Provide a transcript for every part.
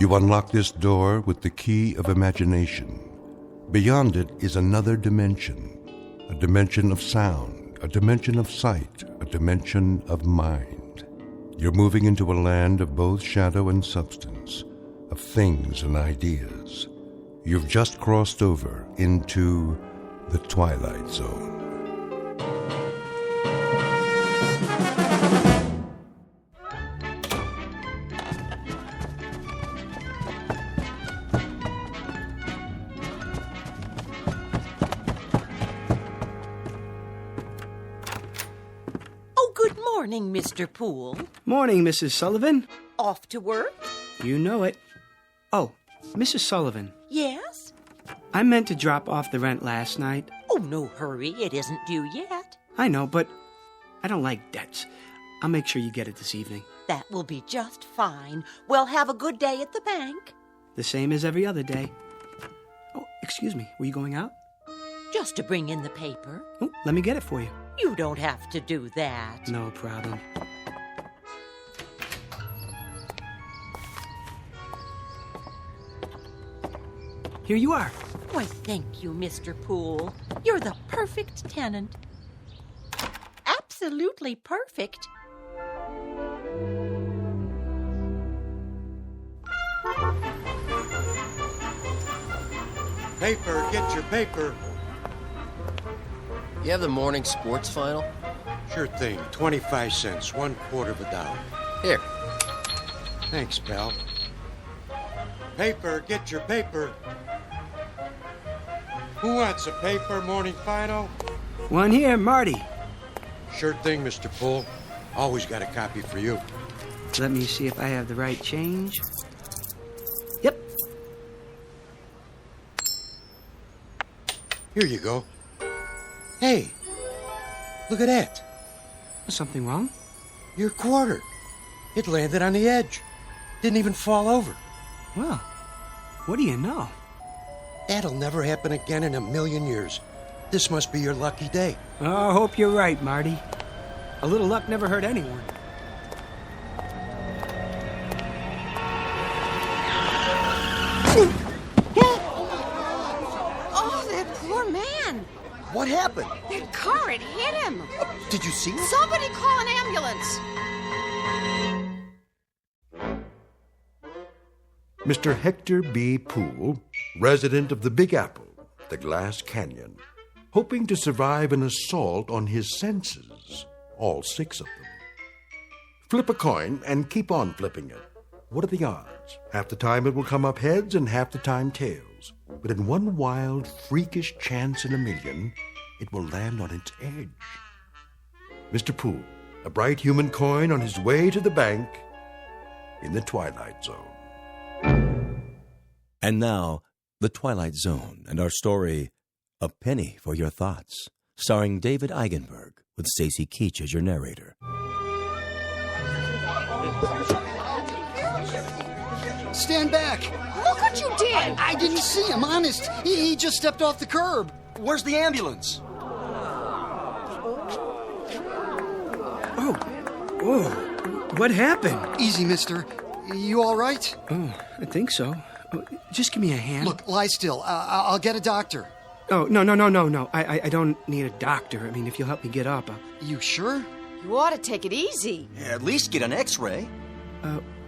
You unlock this door with the key of imagination. Beyond it is another dimension, a dimension of sound, a dimension of sight, a dimension of mind. You're moving into a land of both shadow and substance, of things and ideas. You've just crossed over into the Twilight Zone. Morning, Mr. Poole. Morning, Mrs. Sullivan. Off to work? You know it. Oh, Mrs. Sullivan. Yes? I meant to drop off the rent last night. Oh, no hurry. It isn't due yet. I know, but I don't like debts. I'll make sure you get it this evening. That will be just fine. Well, have a good day at the bank. The same as every other day. Oh, excuse me. Were you going out? Just to bring in the paper. Oh, let me get it for you. You don't have to do that. No problem. Here you are. Why, thank you, Mr. Poole. You're the perfect tenant. Absolutely perfect. Paper, get your paper. You have the morning sports final? Sure thing. 25 cents, $0.25. Here. Thanks, pal. Paper, get your paper. Who wants a paper, morning final? One here, Marty. Sure thing, Mr. Poole. Always got a copy for you. Let me see if I have the right change. Yep. Here you go. Hey, look at that. Something wrong? Your quarter. It landed on the edge. Didn't even fall over. Well, what do you know? That'll never happen again in a million years. This must be your lucky day. Oh, I hope you're right, Marty. A little luck never hurt anyone. Oh, that poor man. What happened? That car, it hit him. Did you see it? Somebody call an ambulance. Mr. Hector B. Poole, resident of the Big Apple, the Glass Canyon, hoping to survive an assault on his senses, all 6 of them. Flip a coin and keep on flipping it. What are the odds? Half the time it will come up heads and half the time tails. But in one wild, freakish chance in a million, it will land on its edge. Mr. Poole, a bright human coin on his way to the bank in the Twilight Zone. And now, The Twilight Zone and our story, A Penny for Your Thoughts, starring David Eigenberg with Stacy Keach as your narrator. Stand back! Look what you did! I didn't see him, honest. He just stepped off the curb. Where's the ambulance? Oh, what happened? Easy, mister. You all right? Oh, I think so. Oh, just give me a hand. Look, lie still. I'll get a doctor. Oh, no. I don't need a doctor. I mean, if you'll help me get up. You sure? You ought to take it easy. Yeah, at least get an x-ray.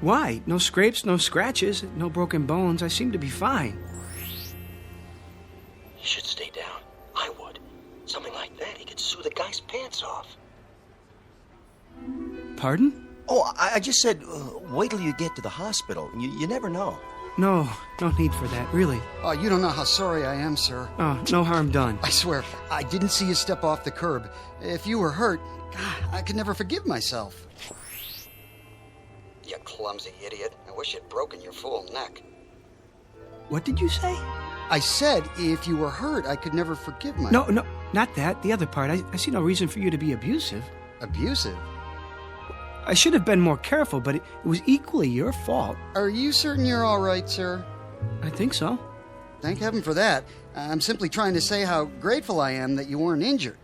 Why? No scrapes, no scratches, no broken bones. I seem to be fine. He should stay down. I would. Something like that, he could sue the guy's pants off. Pardon? Oh, I just said, wait till you get to the hospital. You never know. No need for that, really. Oh, you don't know how sorry I am, sir. Oh, no harm done. I swear, I didn't see you step off the curb. If you were hurt, God, I could never forgive myself. You clumsy idiot. I wish you'd broken your fool neck. What did you say? I said, if you were hurt, I could never forgive myself. No, not that. The other part. I see no reason for you to be abusive. Abusive? I should have been more careful, but it was equally your fault. Are you certain you're all right, sir? I think so. Thank heaven for that. I'm simply trying to say how grateful I am that you weren't injured.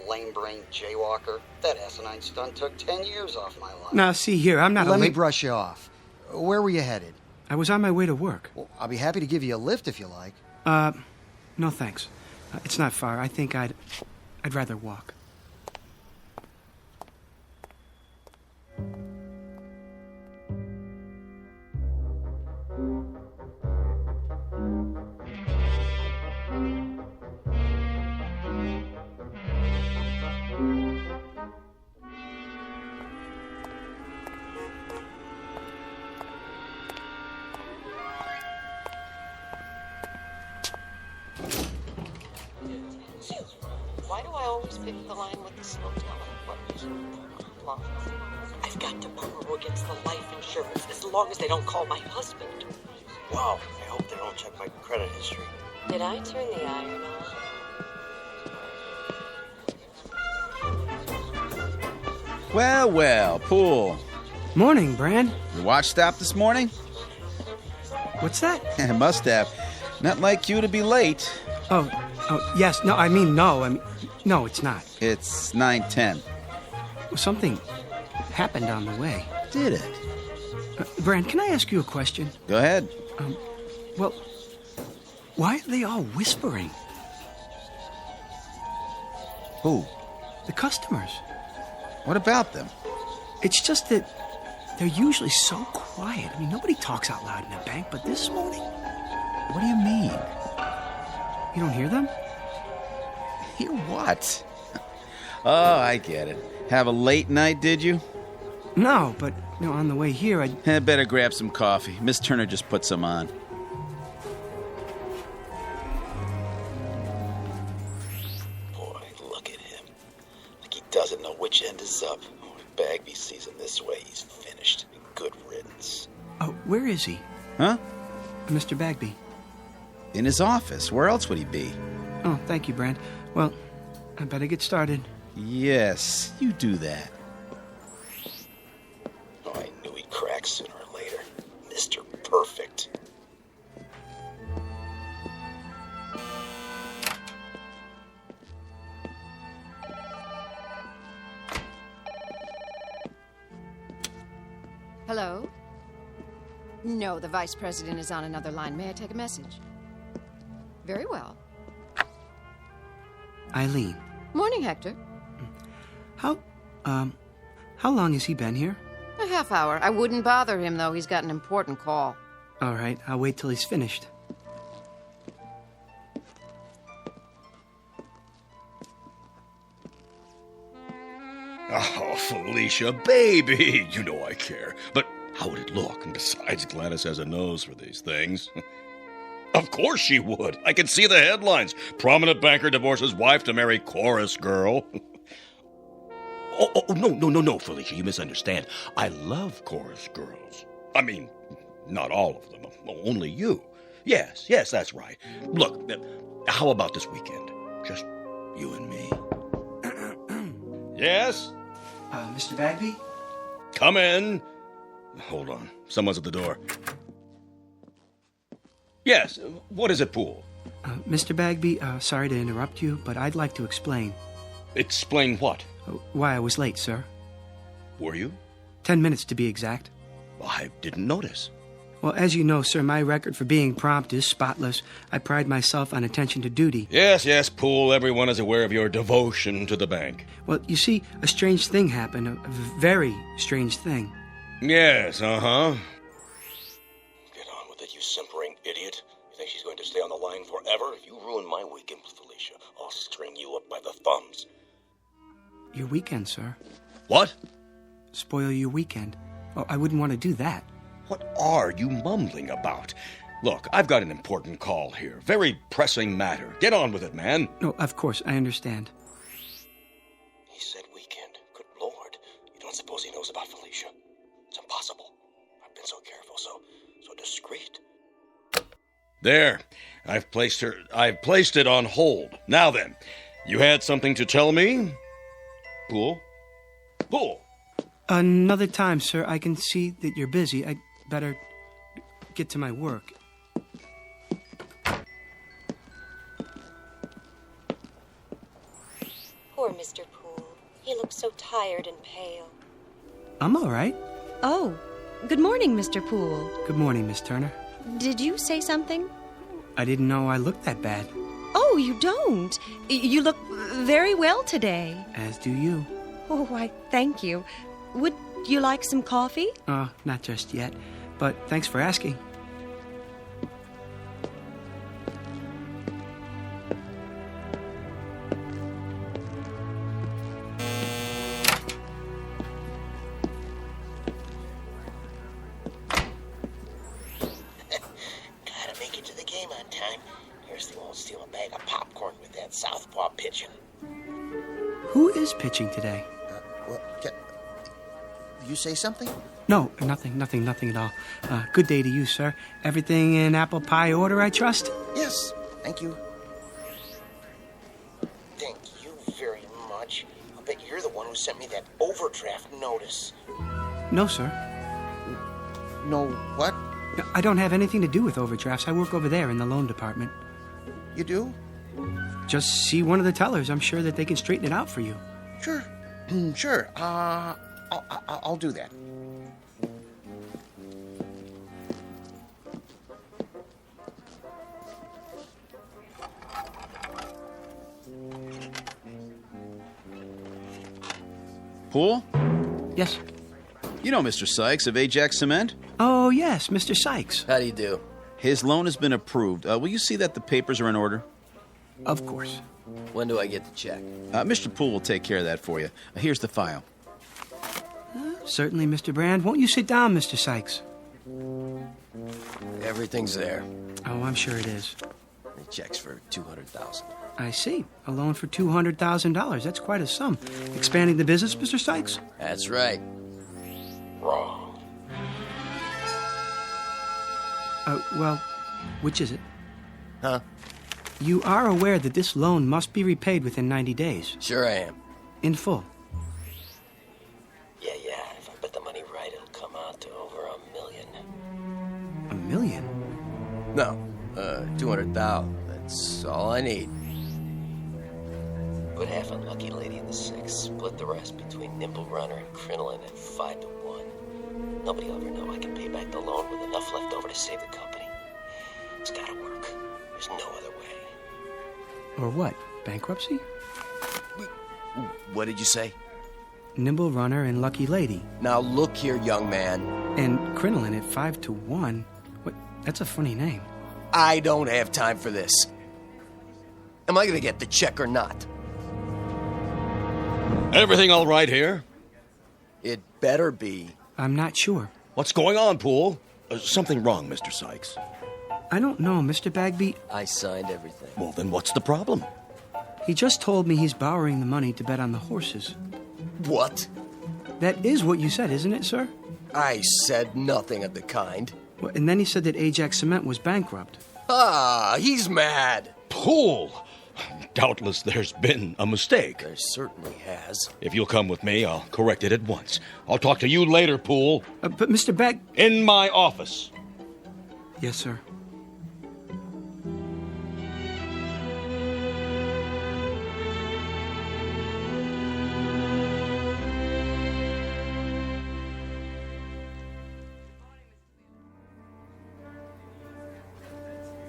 Lame-brained jaywalker. That asinine stunt took 10 years off my life. Now, see here, I'm not Let a me brush you off. Where were you headed? I was on my way to work. Well, I'll be happy to give you a lift if you like. No thanks. It's not far. I think I'd rather walk. Why do I always pick the line with the slow telling? I've got to borrow against the life insurance as long as they don't call my husband. Wow, I hope they don't check my credit history. Did I turn the iron on? Well, well, Pool. Morning, Bran. Your watch stopped this morning? What's that? Must have. Not like you to be late. Oh, yes. No, no, it's not. It's 9:10. Something happened on the way. Did it? Bran, can I ask you a question? Go ahead. Well, why are they all whispering? Who? The customers. What about them? It's just that they're usually so quiet. I mean, nobody talks out loud in a bank, but this morning... What do you mean? You don't hear them? Hear what? Oh, I get it. Have a late night, did you? No, but on the way here, I better grab some coffee. Miss Turner just put some on. Boy, look at him. Like he doesn't know which end is up. Oh, if Bagby sees him this way, he's finished. Good riddance. Oh, where is he? Huh? Mr. Bagby. In his office. Where else would he be? Oh, thank you, Brand. Well, I better get started. Yes, you do that. Oh, I knew he'd crack sooner or later. Mr. Perfect. Hello? No, the vice president is on another line. May I take a message? Very well. Eileen. Morning, Hector. How long has he been here? A half hour. I wouldn't bother him, though. He's got an important call. All right, I'll wait till he's finished. Oh, Felicia, baby! You know I care. But how would it look? And besides, Gladys has a nose for these things. Of course she would. I can see the headlines. Prominent banker divorces wife to marry chorus girl. No, Felicia, you misunderstand. I love chorus girls. I mean, not all of them. Only you. Yes, that's right. Look, how about this weekend? Just you and me. Yes? Mr. Bagby? Come in. Hold on. Someone's at the door. Yes, what is it, Poole? Mr. Bagby, sorry to interrupt you, but I'd like to explain. Explain what? Why I was late, sir. Were you? 10 minutes to be exact. I didn't notice. Well, as you know, sir, my record for being prompt is spotless. I pride myself on attention to duty. Yes, Poole, everyone is aware of your devotion to the bank. Well, you see, a strange thing happened, a very strange thing. Yes, uh-huh. Get on with it, you simpering idiot. You think she's going to stay on the line forever? If you ruin my weekend with Felicia, I'll string you up by the thumbs. Your weekend, sir. What? Spoil your weekend. Oh, I wouldn't want to do that. What are you mumbling about? Look, I've got an important call here. Very pressing matter. Get on with it, man. No, of course, I understand. He said weekend. Good Lord. You don't suppose he knows about Felicia? It's impossible. I've been so careful, so discreet. There. I've placed it on hold. Now then, you had something to tell me? Poole? Another time, sir. I can see that you're busy. I'd better get to my work. Poor Mr. Poole. He looks so tired and pale. I'm all right. Oh, Good morning, Mr. Poole. Good morning, Miss Turner. Did you say something? I didn't know I looked that bad. Oh, you don't. You look very well today. As do you. Oh, why, thank you. Would you like some coffee? Not just yet, but thanks for asking. Gotta make it to the game on time. Here's the won't steal a bag of popcorn with that southpaw pitching. Who is pitching today? You say something? No, nothing at all. Good day to you, sir. Everything in apple pie order, I trust? Yes, thank you. Thank you very much. I'll bet you're the one who sent me that overdraft notice. No, sir. No what? I don't have anything to do with overdrafts. I work over there in the loan department. You do? Just see one of the tellers. I'm sure that they can straighten it out for you. Sure. Sure. I'll do that. Poole? Yes. You know Mr. Sykes of Ajax Cement? Oh, yes, Mr. Sykes. How do you do? His loan has been approved. Will you see that the papers are in order? Of course. When do I get the check? Mr. Poole will take care of that for you. Here's the file. Certainly, Mr. Brand. Won't you sit down, Mr. Sykes? Everything's there. Oh, I'm sure it is. The check's for $200,000. I see. A loan for $200,000. That's quite a sum. Expanding the business, Mr. Sykes? That's right. Wrong. Well, which is it? Huh? You are aware that this loan must be repaid within 90 days. Sure I am. In full. Yeah. If I bet the money right, it'll come out to over $1 million. $1 million? No, 200,000. That's all I need. Put half on Lucky Lady in the 6. Split the rest between Nimble Runner and Crinoline at 5 to 1. Nobody will ever know I can pay back the loan with enough left over to save the company. It's gotta work. There's no other way. Or what? Bankruptcy? What did you say? Nimble Runner and Lucky Lady. Now look here, young man. And Crinoline at 5 to 1? What? That's a funny name. I don't have time for this. Am I gonna get the check or not? Everything all right here? It better be. I'm not sure. What's going on, Poole? Something wrong, Mr. Sykes. I don't know, Mr. Bagby. I signed everything. Well, then what's the problem? He just told me he's borrowing the money to bet on the horses. What? That is what you said, isn't it, sir? I said nothing of the kind. Well, and then he said that Ajax Cement was bankrupt. Ah, he's mad. Poole! Doubtless there's been a mistake. There certainly has. If you'll come with me, I'll correct it at once. I'll talk to you later, Poole. But Mr. Bag... In my office. Yes, sir.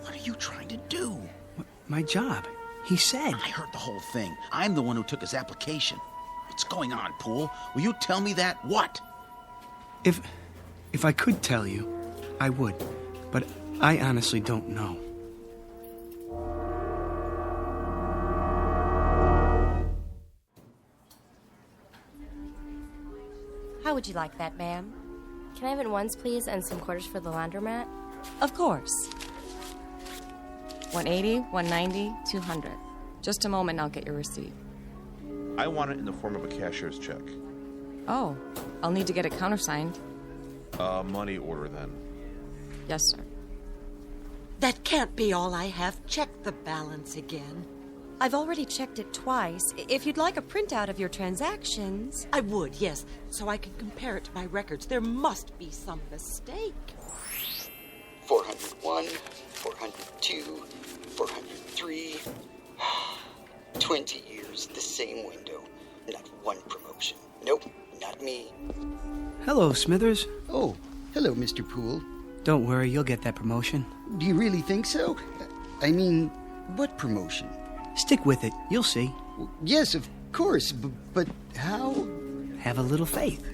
What are you trying to do? My job. He said. I heard the whole thing. I'm the one who took his application. What's going on, Poole? Will you tell me that? What? If I could tell you, I would. But I honestly don't know. How would you like that, ma'am? Can I have it once, please, and some quarters for the laundromat? Of course. 180, 190, 200. Just a moment, I'll get your receipt. I want it in the form of a cashier's check. Oh, I'll need to get it countersigned. Money order, then. Yes, sir. That can't be all I have. Check the balance again. I've already checked it twice. If you'd like a printout of your transactions... I would, yes, so I can compare it to my records. There must be some mistake. 401, 402, 403. 20 years, the same window. Not one promotion. Nope, not me. Hello, Smithers. Oh, Hello, Mr. Poole. Don't worry, you'll get that promotion. Do you really think so? I mean, what promotion? Stick with it. You'll see. Yes, of course, but how? Have a little faith.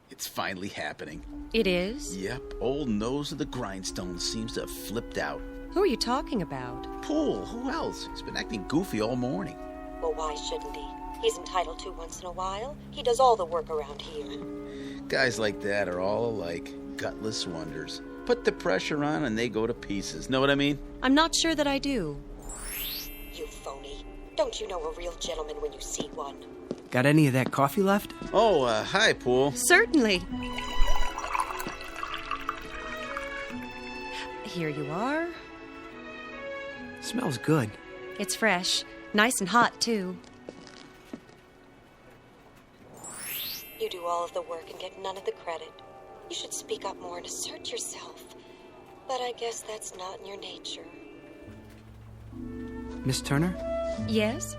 It's finally happening. It is? Yep, old nose of the grindstone seems to have flipped out. Who are you talking about? Poole, who else? He's been acting goofy all morning. Well, why shouldn't he? He's entitled to once in a while. He does all the work around here. Guys like that are all alike, gutless wonders. Put the pressure on and they go to pieces. Know what I mean? I'm not sure that I do. You phony. Don't you know a real gentleman when you see one? Got any of that coffee left? Oh, hi, Poole. Certainly. Here you are. Smells good. It's fresh. Nice and hot, too. You do all of the work and get none of the credit. You should speak up more and assert yourself. But I guess that's not in your nature. Miss Turner? Yes?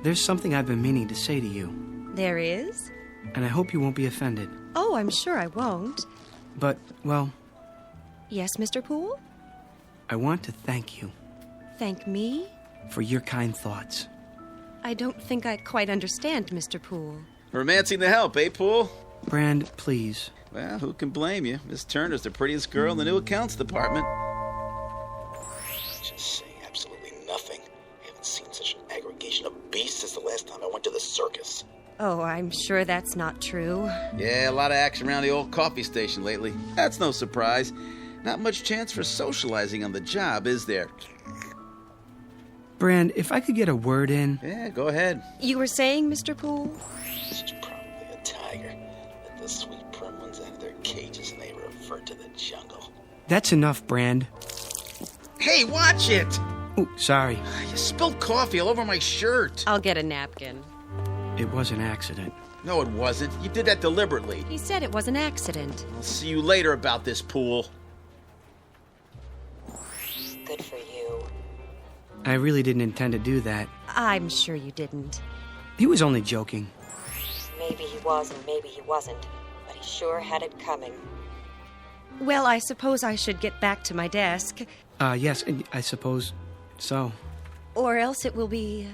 There's something I've been meaning to say to you. There is? And I hope you won't be offended. Oh, I'm sure I won't. But, well... Yes, Mr. Poole? I want to thank you. Thank me? For your kind thoughts. I don't think I quite understand, Mr. Poole. Romancing the help, eh, Poole? Brand, please. Well, who can blame you? Miss Turner's the prettiest girl in the new accounts department. Just saying absolutely nothing. I haven't seen such an aggregation of beasts since the last time I went to the circus. Oh, I'm sure that's not true. Yeah, a lot of action around the old coffee station lately. That's no surprise. Not much chance for socializing on the job, is there? Brand, if I could get a word in... Yeah, go ahead. You were saying, Mr. Poole? She's probably a tiger. Let the sweet prim ones out of their cages and they revert to the jungle. That's enough, Brand. Hey, watch it! Oh, sorry. You spilled coffee all over my shirt. I'll get a napkin. It was an accident. No, it wasn't. You did that deliberately. He said it was an accident. I'll see you later about this, Poole. Good for you. I really didn't intend to do that. I'm sure you didn't. He was only joking. Maybe he was and maybe he wasn't, but he sure had it coming. Well, I suppose I should get back to my desk. Yes, I suppose so. Or else it will be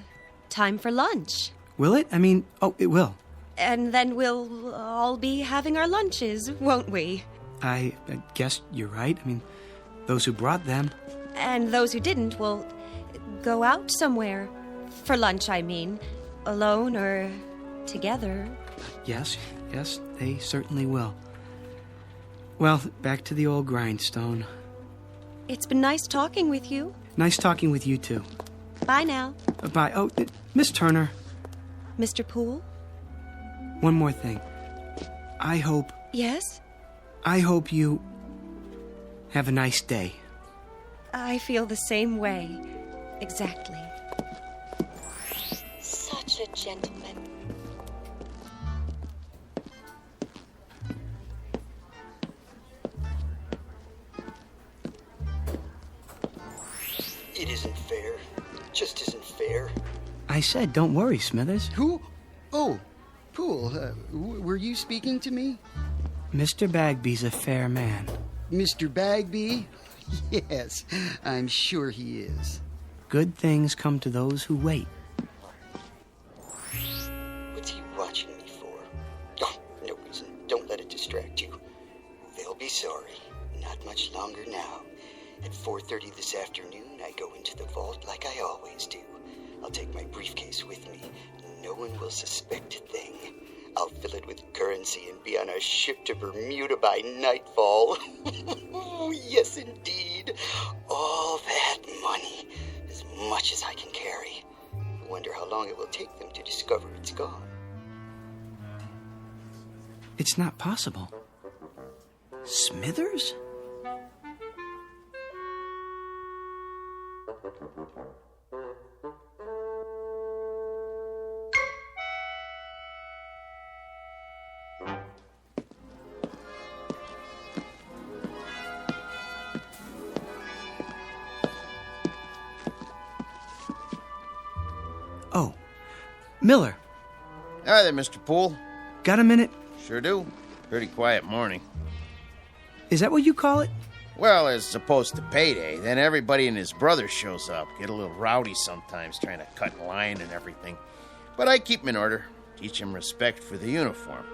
time for lunch. Will it? I mean, oh, it will. And then we'll all be having our lunches, won't we? I guess you're right. I mean, those who brought them. And those who didn't will go out somewhere. For lunch, I mean. Alone or together. Yes, they certainly will. Well, back to the old grindstone. It's been nice talking with you. Nice talking with you, too. Bye now. Bye. Oh, Miss Turner. Mr. Poole? One more thing. I hope... Yes? I hope you have a nice day. I feel the same way. Exactly. Such a gentleman. It isn't fair. Just isn't fair. I said, don't worry, Smithers. Who? Oh, Poole, were you speaking to me? Mr. Bagby's a fair man. Mr. Bagby? Yes, I'm sure he is. Good things come to those who wait. What's he watching me for? Oh, no reason. Don't let it distract you. They'll be sorry. Not much longer now. At 4:30 this afternoon, I go into the vault like I always do. I'll take my briefcase with me. No one will suspect a thing. I'll fill it with currency and be on a ship to Bermuda by nightfall. Yes, indeed. All that money. As much as I can carry. I wonder how long it will take them to discover it's gone. It's not possible. Smithers? Miller. Hi there, Mr. Poole. Got a minute? Sure do. Pretty quiet morning. Is that what you call it? Well, as opposed to payday, then everybody and his brother shows up. Get a little rowdy sometimes, trying to cut in line and everything. But I keep 'em in order. Teach 'em respect for the uniform.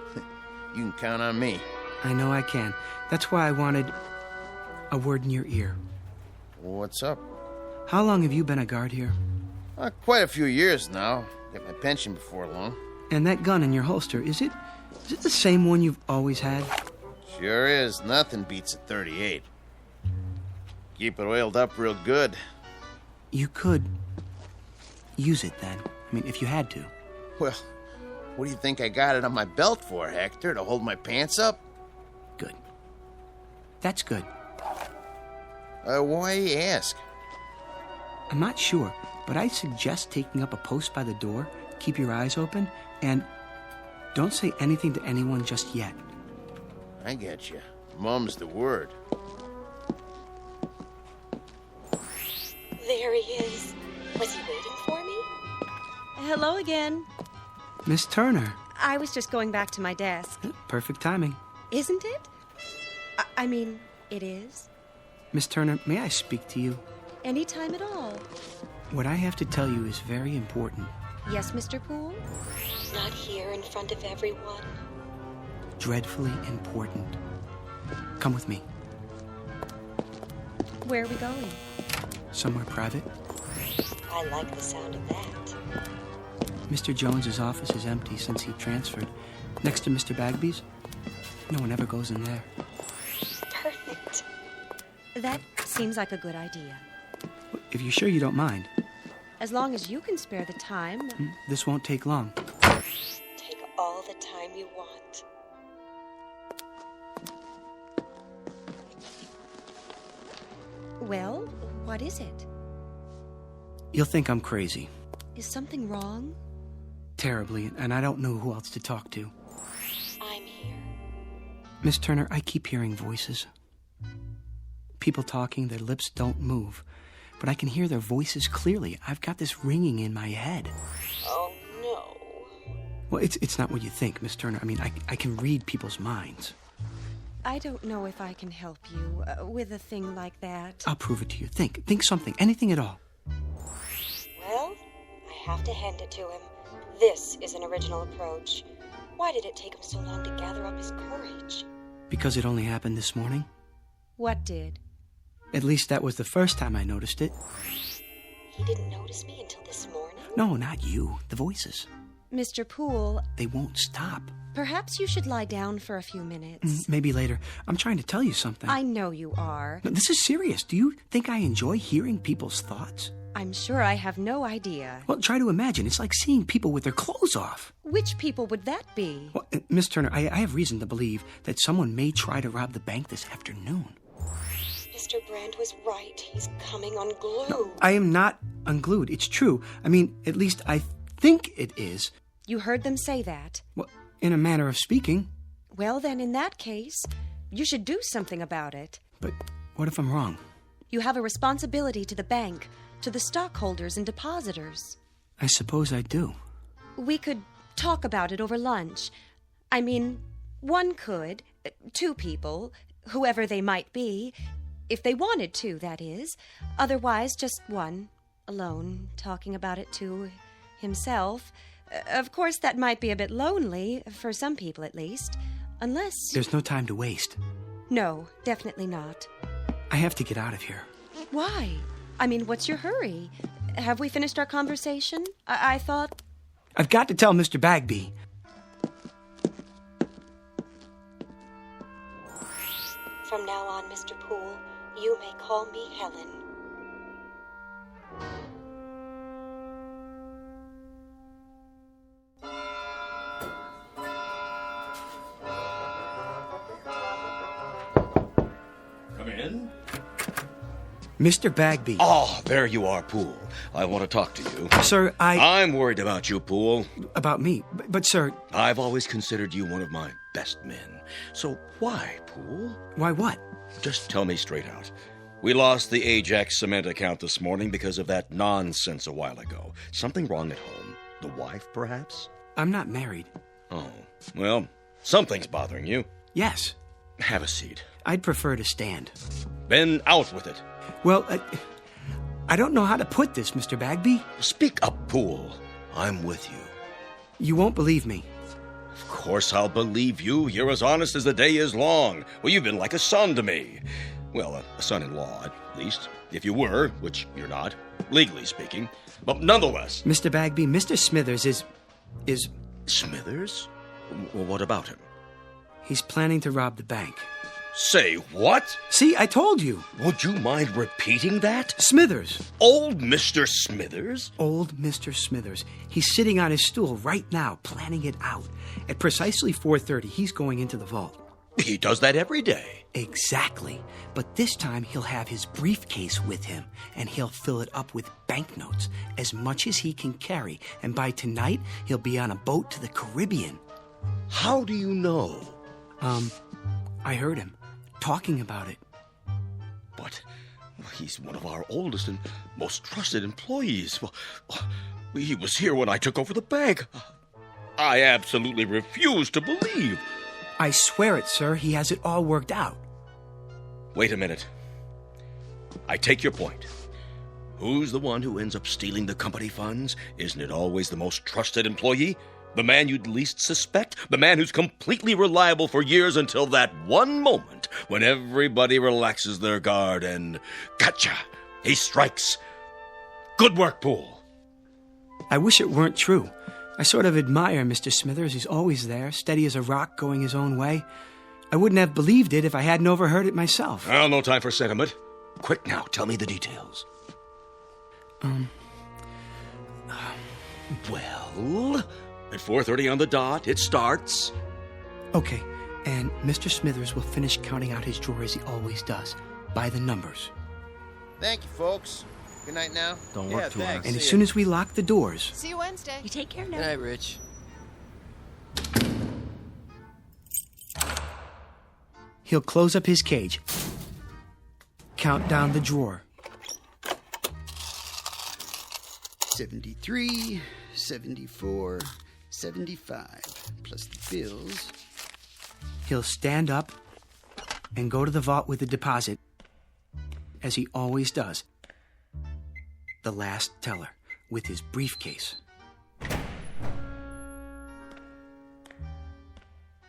You can count on me. I know I can. That's why I wanted a word in your ear. What's up? How long have you been a guard here? Quite a few years now. Get my pension before long. And that gun in your holster, is it the same one you've always had? Sure is. Nothing beats a .38. Keep it oiled up real good. You could use it then. I mean, if you had to. Well, what do you think I got it on my belt for, Hector? To hold my pants up? Good. That's good. Why you ask? I'm not sure, but I suggest taking up a post by the door, keep your eyes open, and don't say anything to anyone just yet. I get you. Mum's the word. There he is. Was he waiting for me? Hello again. Miss Turner. I was just going back to my desk. Perfect timing. Isn't it? I mean, it is. Miss Turner, may I speak to you? Any time at all. What I have to tell you is very important. Yes, Mr. Poole? Not here in front of everyone. Dreadfully important. Come with me. Where are we going? Somewhere private. I like the sound of that. Mr. Jones's office is empty since he transferred. Next to Mr. Bagby's, no one ever goes in there. Perfect. That seems like a good idea. If you're sure you don't mind. As long as you can spare the time. This won't take long. Take all the time you want. Well, what is it? You'll think I'm crazy. Is something wrong? Terribly, and I don't know who else to talk to. I'm here. Miss Turner, I keep hearing voices. People talking, their lips don't move. But I can hear their voices clearly. I've got this ringing in my head. Oh, no. Well, it's not what you think, Miss Turner. I mean, I can read people's minds. I don't know if I can help you with a thing like that. I'll prove it to you. Think something, anything at all. Well, I have to hand it to him. This is an original approach. Why did it take him so long to gather up his courage? Because it only happened this morning? What did? At least that was the first time I noticed it. He didn't notice me until this morning? No, not you. The voices. Mr. Poole... They won't stop. Perhaps you should lie down for a few minutes. Maybe later. I'm trying to tell you something. I know you are. No, this is serious. Do you think I enjoy hearing people's thoughts? I'm sure I have no idea. Well, try to imagine. It's like seeing people with their clothes off. Which people would that be? Well, Miss Turner, I have reason to believe that someone may try to rob the bank this afternoon. Mr. Brand was right. He's coming unglued. No, I am not unglued. It's true. I mean, at least I think it is. You heard them say that? Well, in a manner of speaking. Well, then, in that case, you should do something about it. But what if I'm wrong? You have a responsibility to the bank, to the stockholders and depositors. I suppose I do. We could talk about it over lunch. I mean, one could, two people, whoever they might be, if they wanted to, that is. Otherwise, just one, alone, talking about it to himself. Of course, that might be a bit lonely, for some people at least, unless... There's no time to waste. No, definitely not. I have to get out of here. Why? I mean, what's your hurry? Have we finished our conversation? I thought... I've got to tell Mr. Bagby. From now on, Mr. Poole, you may call me Helen. Come in. Mr. Bagby. Oh, there you are, Poole. I want to talk to you. Sir, I'm worried about you, Poole. About me? But sir... I've always considered you one of my best men. So why, Poole? Why what? Just tell me straight out. We lost the Ajax cement account this morning because of that nonsense a while ago. Something wrong at home? The wife, perhaps? I'm not married. Oh, well, something's bothering you. Yes. Have a seat. I'd prefer to stand. Then out with it. Well, I don't know how to put this, Mr. Bagby. Speak up, Poole. I'm with you. You won't believe me. Of course I'll believe you. You're as honest as the day is long. Well, you've been like a son to me. Well, a son-in-law, at least. If you were, which you're not, legally speaking. But nonetheless... Mr. Bagby, Mr. Smithers is... Smithers? Well, what about him? He's planning to rob the bank. Say what? See, I told you. Would you mind repeating that? Smithers. Old Mr. Smithers? Old Mr. Smithers. He's sitting on his stool right now, planning it out. At precisely 4:30, he's going into the vault. He does that every day. Exactly. But this time he'll have his briefcase with him, and he'll fill it up with banknotes, as much as he can carry. And by tonight, he'll be on a boat to the Caribbean. How do you know? I heard him talking about it. But he's one of our oldest and most trusted employees. Well, he was here when I took over the bank. I absolutely refuse to believe. I swear it, sir. He has it all worked out. Wait a minute. I take your point. Who's the one who ends up stealing the company funds? Isn't it always the most trusted employee? The man you'd least suspect? The man who's completely reliable for years until that one moment when everybody relaxes their guard and... Gotcha! He strikes. Good work, Poole. I wish it weren't true. I sort of admire Mr. Smithers. He's always there, steady as a rock, going his own way. I wouldn't have believed it if I hadn't overheard it myself. Well, no time for sentiment. Quick now, tell me the details. Well, at 4:30 on the dot, it starts. Okay, and Mr. Smithers will finish counting out his drawer as he always does, by the numbers. Thank you, folks. Good night now. Don't work too hard. And as soon as we lock the doors... See you Wednesday. You take care now. Good night, Rich. He'll close up his cage, count down the drawer. 73, 74, 75, plus the bills. He'll stand up and go to the vault with the deposit, as he always does. The last teller, with his briefcase.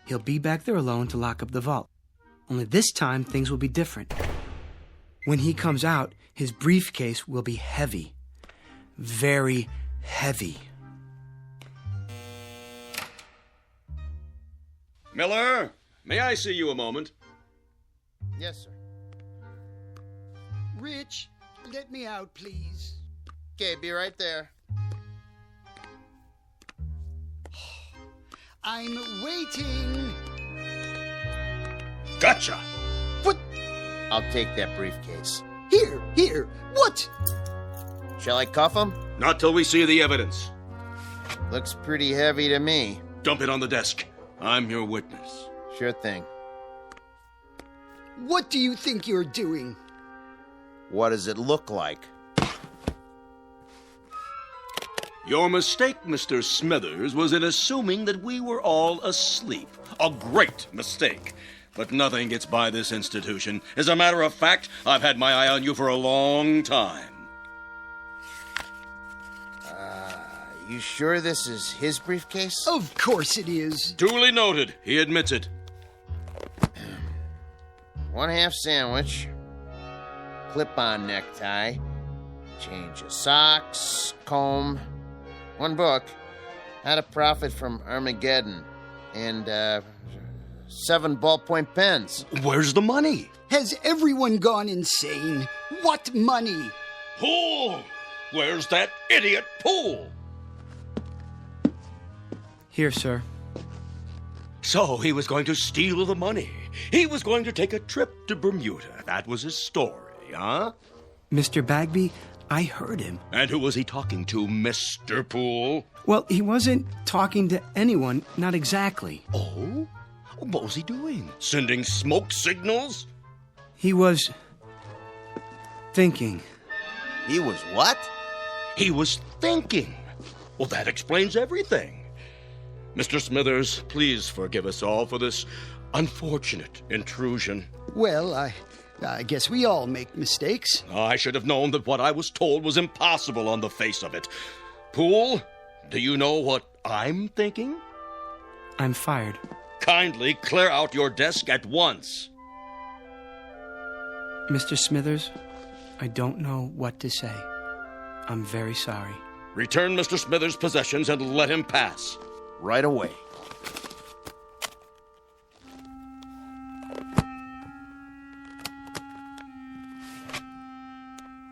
He'll be back there alone to lock up the vault. Only this time, things will be different. When he comes out, his briefcase will be heavy. Very heavy. Miller, may I see you a moment? Yes, sir. Rich, let me out, please. Okay, be right there. I'm waiting. Gotcha! What? I'll take that briefcase. Here. What? Shall I cuff him? Not till we see the evidence. Looks pretty heavy to me. Dump it on the desk. I'm your witness. Sure thing. What do you think you're doing? What does it look like? Your mistake, Mr. Smithers, was in assuming that we were all asleep. A great mistake. But nothing gets by this institution. As a matter of fact, I've had my eye on you for a long time. You sure this is his briefcase? Of course it is. Duly noted. He admits it. 1/2 sandwich. Clip-on necktie. Change of socks. Comb. 1 book. How to Profit from Armageddon. And, 7 ballpoint pens. Where's the money? Has everyone gone insane? What money? Poole! Where's that idiot Poole? Here, sir. So he was going to steal the money. He was going to take a trip to Bermuda. That was his story, huh? Mr. Bagby, I heard him. And who was he talking to, Mr. Poole? Well, he wasn't talking to anyone, not exactly. Oh? What was he doing? Sending smoke signals? He was... thinking. He was what? He was thinking. Well, that explains everything. Mr. Smithers, please forgive us all for this unfortunate intrusion. Well, I guess we all make mistakes. I should have known that what I was told was impossible on the face of it. Poole, do you know what I'm thinking? I'm fired. Kindly clear out your desk at once. Mr. Smithers, I don't know what to say. I'm very sorry. Return Mr. Smithers' possessions and let him pass. Right away.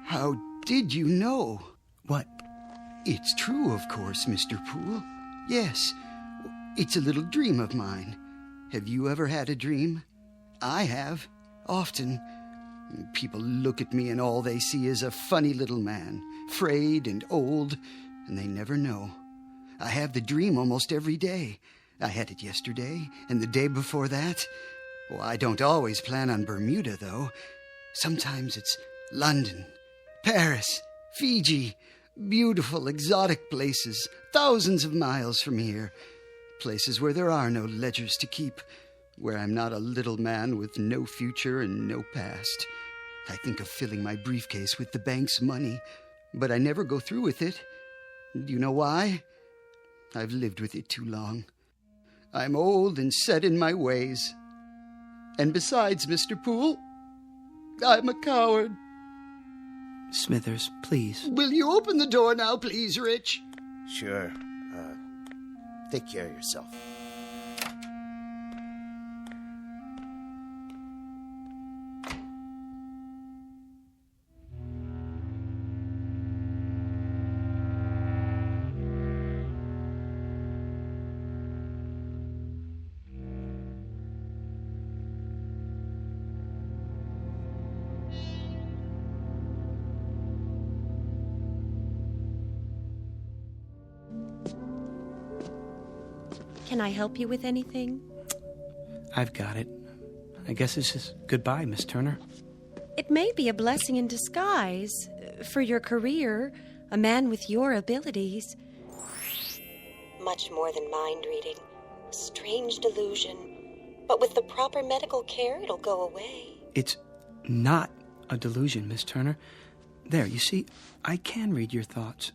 How did you know? What? It's true, of course, Mr. Poole. Yes, it's a little dream of mine. Have you ever had a dream? I have. Often. People look at me and all they see is a funny little man, frayed and old, and they never know. I have the dream almost every day. I had it yesterday and the day before that. Well, I don't always plan on Bermuda, though. Sometimes it's London, Paris, Fiji, beautiful, exotic places, thousands of miles from here. Places where there are no ledgers to keep, where I'm not a little man with no future and no past. I think of filling my briefcase with the bank's money, but I never go through with it. Do you know why? I've lived with it too long. I'm old and set in my ways. And besides, Mr. Poole, I'm a coward. Smithers, please. Will you open the door now, please, Rich? Sure. Take care of yourself. Can I help you with anything? I've got it. I guess this is goodbye, Miss Turner. It may be a blessing in disguise. For your career, a man with your abilities. Much more than mind reading. A strange delusion. But with the proper medical care, it'll go away. It's not a delusion, Miss Turner. There, you see, I can read your thoughts.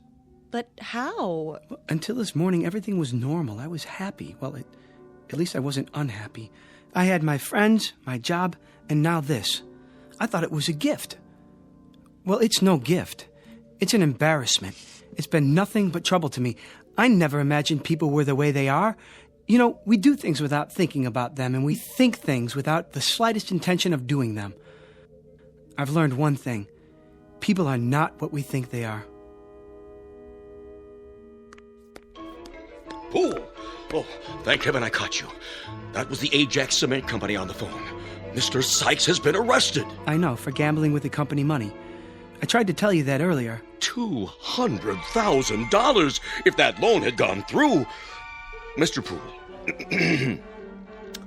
But how? Well, until this morning, everything was normal. I was happy. Well, at least I wasn't unhappy. I had my friends, my job, and now this. I thought it was a gift. Well, it's no gift. It's an embarrassment. It's been nothing but trouble to me. I never imagined people were the way they are. You know, we do things without thinking about them, and we think things without the slightest intention of doing them. I've learned one thing. People are not what we think they are. Poole! Oh, thank heaven I caught you. That was the Ajax Cement Company on the phone. Mr. Sykes has been arrested. I know, for gambling with the company money. I tried to tell you that earlier. $200,000 if that loan had gone through. Mr. Poole,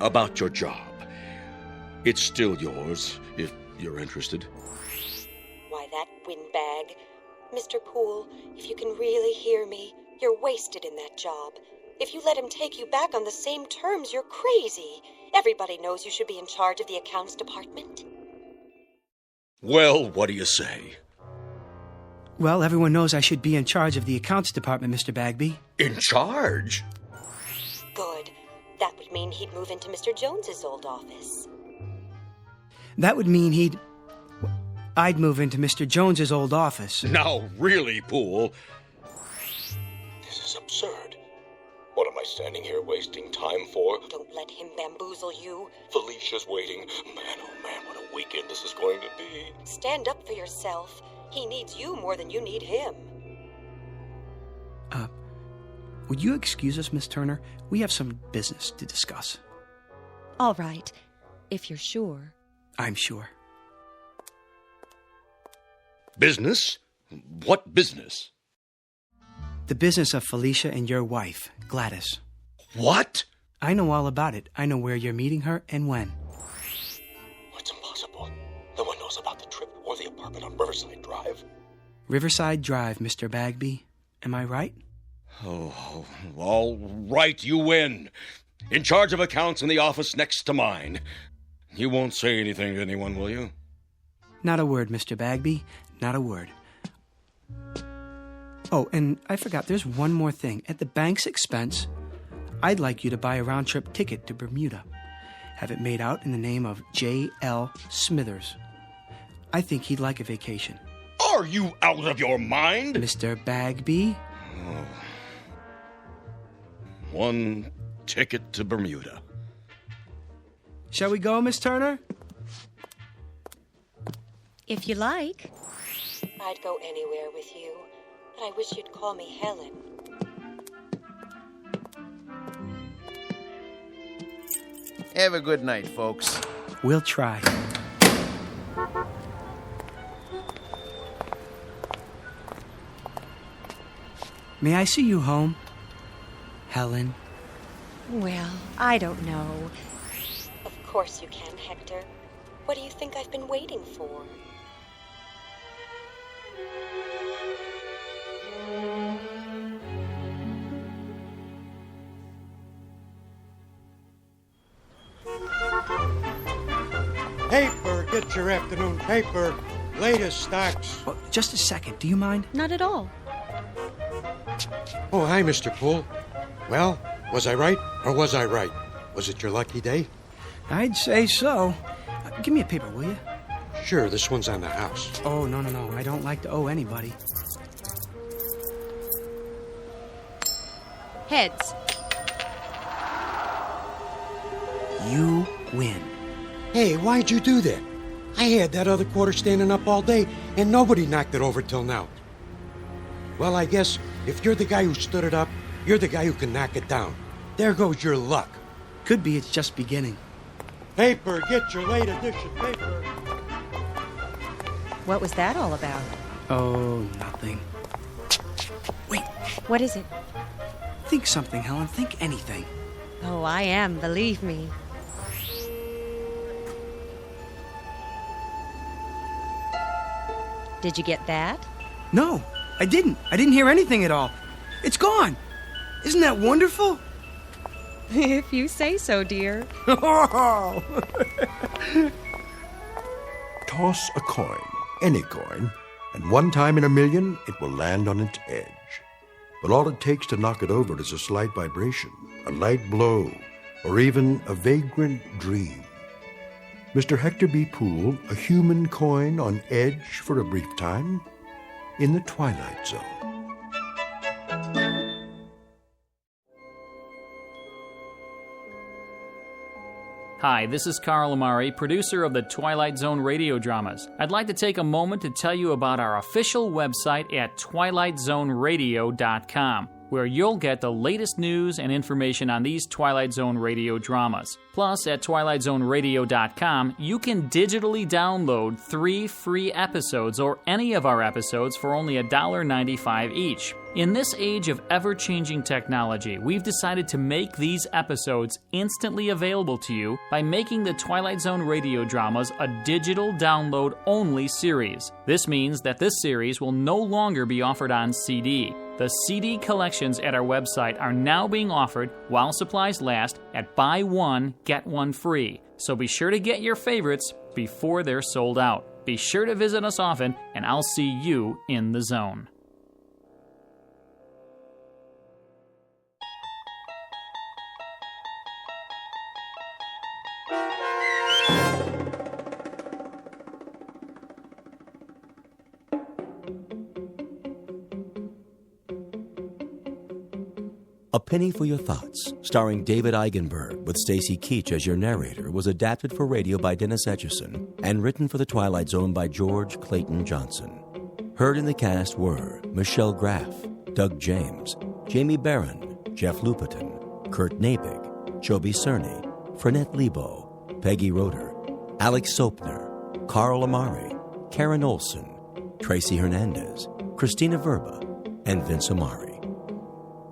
about your job. It's still yours, if you're interested. Why, that windbag. Mr. Poole, if you can really hear me, you're wasted in that job. If you let him take you back on the same terms, you're crazy. Everybody knows you should be in charge of the accounts department. Well, what do you say? Well, everyone knows I should be in charge of the accounts department, Mr. Bagby. In charge? Good. That would mean he'd move into Mr. Jones's old office. That would mean I'd move into Mr. Jones's old office. Now, really, Poole. This is absurd. What am I standing here wasting time for? Don't let him bamboozle you. Felicia's waiting. Man, oh man, what a weekend this is going to be. Stand up for yourself. He needs you more than you need him. Would you excuse us, Miss Turner? We have some business to discuss. All right, if you're sure. I'm sure. Business? What business? The business of Felicia and your wife, Gladys. What? I know all about it. I know where you're meeting her and when. It's impossible. No one knows about the trip or the apartment on Riverside Drive. Riverside Drive, Mr. Bagby. Am I right? Oh, all right, you win. In charge of accounts in the office next to mine. You won't say anything to anyone, will you? Not a word, Mr. Bagby. Not a word. Oh, and I forgot, there's one more thing. At the bank's expense, I'd like you to buy a round-trip ticket to Bermuda. Have it made out in the name of J.L. Smithers. I think he'd like a vacation. Are you out of your mind? Mr. Bagby? Oh. One ticket to Bermuda. Shall we go, Miss Turner? If you like. I'd go anywhere with you, but I wish you'd call me Helen. Have a good night, folks. We'll try. May I see you home, Helen? Well, I don't know. Of course you can, Hector. What do you think I've been waiting for? Paper, get your afternoon paper. Latest stocks. Oh, just a second, do you mind? Not at all. Oh, hi, Mr. Poole. Well, was I right or was I right? Was it your lucky day? I'd say so. Give me a paper, will you? Sure, this one's on the house. Oh, no. I don't like to owe anybody. Heads. You win. Hey, why'd you do that? I had that other quarter standing up all day, and nobody knocked it over till now. Well, I guess if you're the guy who stood it up, you're the guy who can knock it down. There goes your luck. Could be it's just beginning. Paper, get your late edition paper. What was that all about? Oh, nothing. Wait. What is it? Think something, Helen. Think anything. Oh, I am, believe me. Did you get that? No, I didn't. I didn't hear anything at all. It's gone. Isn't that wonderful? If you say so, dear. Toss a coin, any coin, and one time in a million it will land on its edge. But all it takes to knock it over is a slight vibration, a light blow, or even a vagrant dream. Mr. Hector B. Poole, a human coin on edge for a brief time in the Twilight Zone. Hi, this is Carl Amari, producer of the Twilight Zone radio dramas. I'd like to take a moment to tell you about our official website at twilightzoneradio.com, where you'll get the latest news and information on these Twilight Zone radio dramas. Plus, at twilightzoneradio.com, you can digitally download 3 free episodes or any of our episodes for only $1.95 each. In this age of ever-changing technology, we've decided to make these episodes instantly available to you by making the Twilight Zone radio dramas a digital download-only series. This means that this series will no longer be offered on CD. The CD collections at our website are now being offered while supplies last at buy one, get one free. So be sure to get your favorites before they're sold out. Be sure to visit us often, and I'll see you in the zone. A Penny for Your Thoughts, starring David Eigenberg with Stacy Keach as your narrator, was adapted for radio by Dennis Etchison and written for The Twilight Zone by George Clayton Johnson. Heard in the cast were Michelle Graff, Doug James, Jamie Barron, Jeff Lupetin, Kurt Nabig, Joby Cerny, Fernette Lebo, Peggy Roeder, Alex Sopner, Carl Amari, Karen Olson, Tracy Hernandez, Christina Verba, and Vince Amari.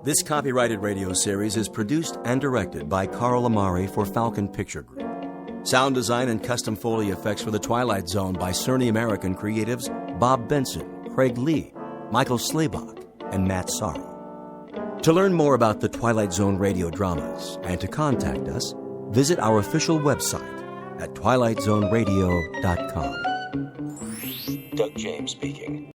This copyrighted radio series is produced and directed by Carl Amari for Falcon Picture Group. Sound design and custom Foley effects for The Twilight Zone by Cerny American creatives Bob Benson, Craig Lee, Michael Slaybach, and Matt Sorrow. To learn more about the Twilight Zone radio dramas and to contact us, visit our official website at twilightzoneradio.com. Doug James speaking.